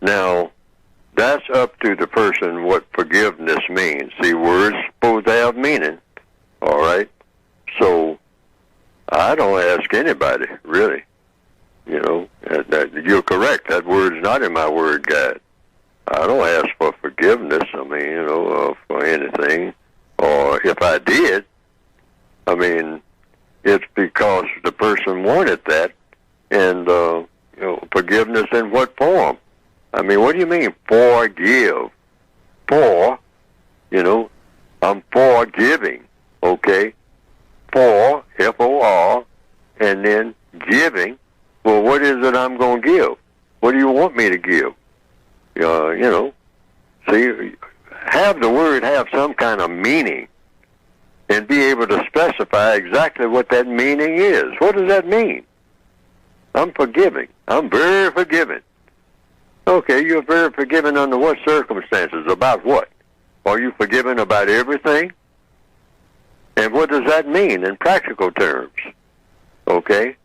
Now, that's up to the person what forgiveness means. See, words supposed to have meaning, all right? So I don't ask anybody, really. You know, you're correct. That word's not in my word guide. I don't ask for forgiveness, for anything. Or if I did, it's because the person wanted that. And, forgiveness in what form? What do you mean, forgive? I'm forgiving, okay? For, F-O-R, and then giving. Well, what is it I'm going to give? What do you want me to give? See, have the word have some kind of meaning and be able to specify exactly what that meaning is. What does that mean? I'm forgiving. I'm very forgiving. Okay, you're very forgiving under what circumstances? About what? Are you forgiving about everything? And what does that mean in practical terms? Okay?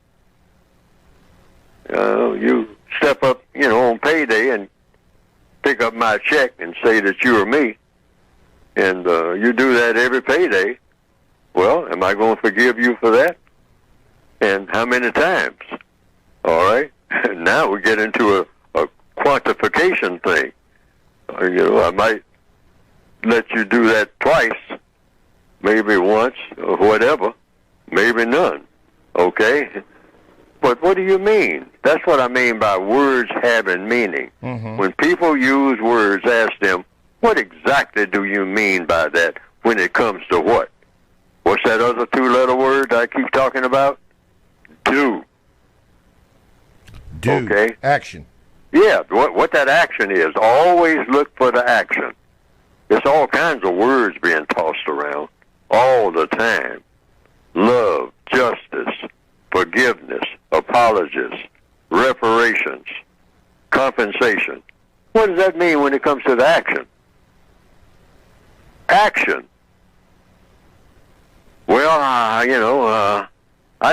You step up, on payday and pick up my check and say that you are me, and you do that every payday. Well, am I going to forgive you for that? And how many times? All right? Now we get into a quantification thing. I might let you do that twice, maybe once, or whatever, maybe none. Okay? But what do you mean? That's what I mean by words having meaning. Mm-hmm. When people use words, ask them, what exactly do you mean by that when it comes to what? What's that other two-letter word I keep talking about? Do. Do. Okay? Action. Yeah, what that action is. Always look for the action. There's all kinds of words being tossed around all the time. Love, justice, forgiveness, apologies, reparations, compensation. What does that mean when it comes to the action? Action. Well, I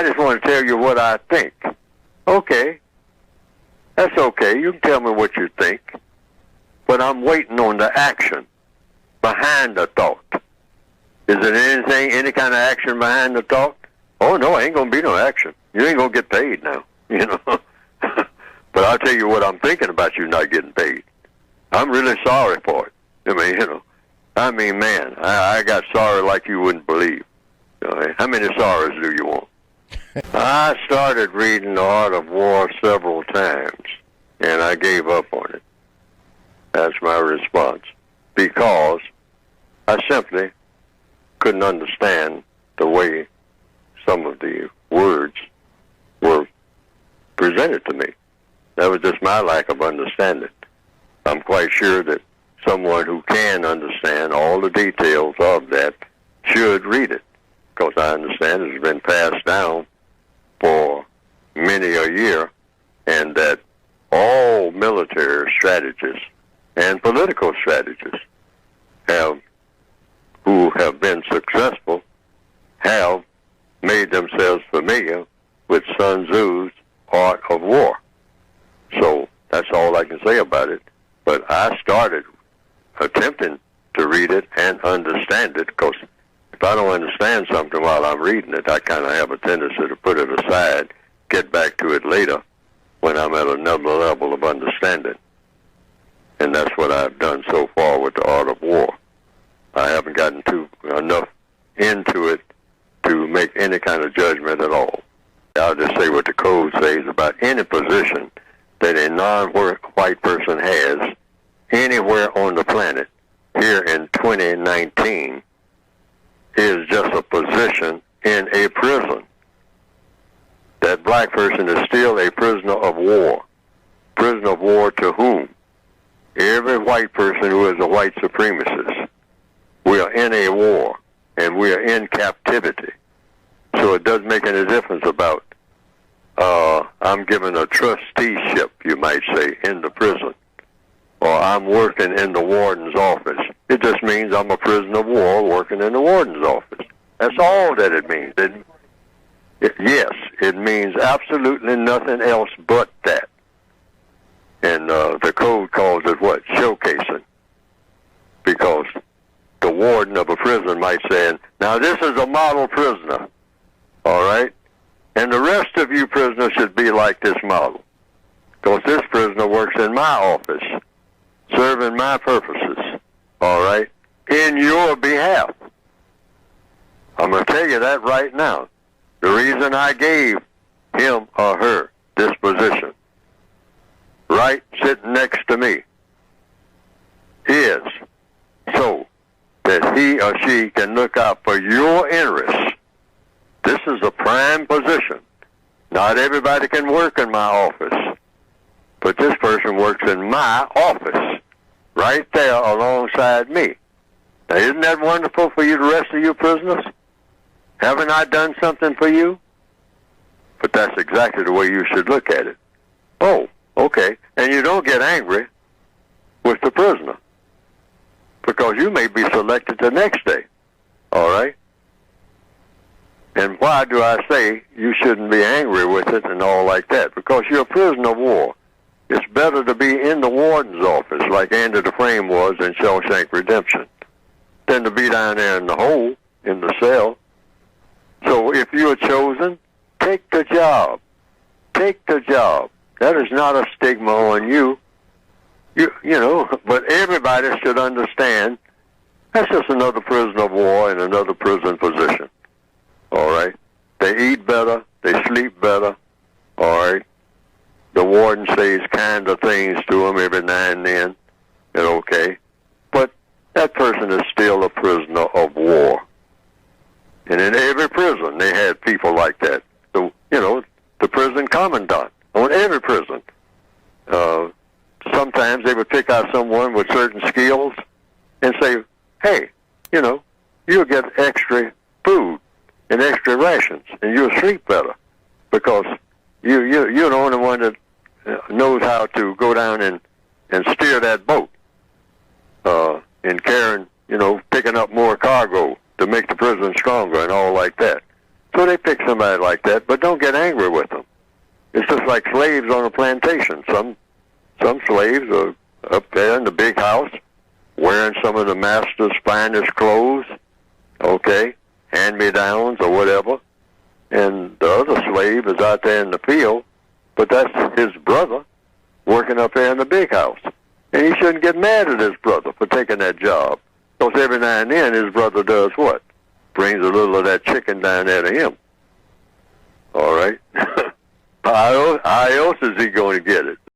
just want to tell you what I think. Okay. That's okay. You can tell me what you think. But I'm waiting on the action behind the thought. Is there any kind of action behind the thought? Oh, no, ain't going to be no action. You ain't going to get paid now, But I'll tell you what I'm thinking about you not getting paid. I'm really sorry for it. Man, I got sorry like you wouldn't believe. How many sorries do you want? I started reading The Art of War several times, and I gave up on it. That's my response. Because I simply couldn't understand the way some of the words were presented to me. That was just my lack of understanding. I'm quite sure that someone who can understand all the details of that should read it, because I understand it's been passed down for many a year, and that all military strategists and political strategists who have been successful have made themselves familiar with Sun Tzu's Art of War. So that's all I can say about it. But I started attempting to read it and understand it, because if I don't understand something while I'm reading it, I kind of have a tendency to put it aside, get back to it later when I'm at another level of understanding. And that's what I've done so far with The Art of War. I haven't gotten enough into it to make any kind of judgment at all. I'll just say what the code says about any position that a non-white person has anywhere on the planet here in 2019 is just a position in a prison. That black person is still a prisoner of war. Prisoner of war to whom? Every white person who is a white supremacist. We are in a war, and we are in captivity. So it doesn't make any difference about I'm given a trusteeship, you might say, in the prison, or I'm working in the warden's office. It just means I'm a prisoner of war working in the warden's office. That's all that it means. Yes, it means absolutely nothing else but that. And the code calls it what? Showcasing. Because the warden of a prison might say, now this is a model prisoner, all right? And the rest of you prisoners should be like this model. Because this prisoner works in my office, serving my purposes, all right, in your behalf. I'm going to tell you that right now. The reason I gave him or her this position, right sitting next to me, is so that he or she can look out for your interests. This is a prime position. Not everybody can work in my office, but this person works in my office, right there alongside me. Now, isn't that wonderful for you, the rest of you prisoners? Haven't I done something for you? But that's exactly the way you should look at it. Oh, okay. And you don't get angry with the prisoner, because you may be selected the next day, all right? And why do I say you shouldn't be angry with it and all like that? Because you're a prisoner of war. It's better to be in the warden's office, like Andy Dufresne was in Shawshank Redemption, than to be down there in the hole, in the cell. So if you are chosen, take the job. Take the job. That is not a stigma on you. You know, but everybody should understand that's just another prisoner of war in another prison position. All right? They eat better. They sleep better. All right? The warden says kind of things to them every now and then. And okay. But that person is still a prisoner of war. And in every prison, they had people like that. So, you know, the prison commandant on every prison. Sometimes they would pick out someone with certain skills and say, hey, you know, you'll get extra food and extra rations, and you'll sleep better because you're the only one that knows how to go down and steer that boat and carrying, you know, picking up more cargo to make the prison stronger and all like that. So they pick somebody like that, but don't get angry with them. It's just like slaves on a plantation. Some slaves are up there in the big house wearing some of the master's finest clothes, okay, hand-me-downs or whatever, and the other slave is out there in the field, but that's his brother working up there in the big house. And he shouldn't get mad at his brother for taking that job, because every now and then his brother does what? Brings a little of that chicken down there to him. All right? How else is he going to get it?